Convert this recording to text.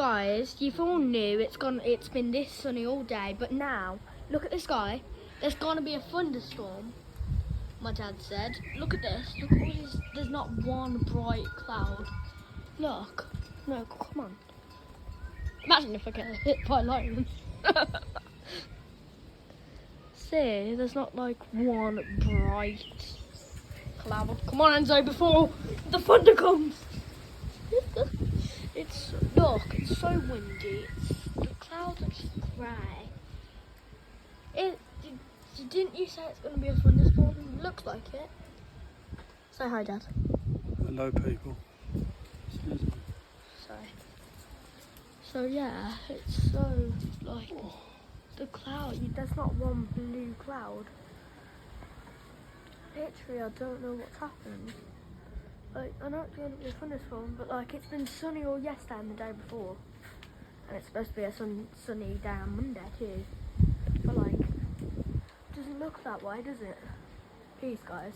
guys, you've all knew it's been this sunny all day, but now look at the sky. There's gonna be a thunderstorm. My dad said. Look at this. Look at all these. There's not one bright cloud. Look. No, come on. Imagine if I get hit by lightning. See, there's not like one bright cloud. Come on, Enzo, before the thunder comes. It's so windy. The clouds are just grey. Didn't you say it's going to be a thunderstorm? Looks like it. Say hi, Dad. Hello, people. Sorry. So yeah, it's so like the cloud. There's not one blue cloud. Literally, I don't know what's happened. Like, I know it's going to be a thunderstorm, but like it's been sunny all yesterday and the day before, and it's supposed to be a sunny day on Monday too. But like, it doesn't look that way, does it? Peace, guys.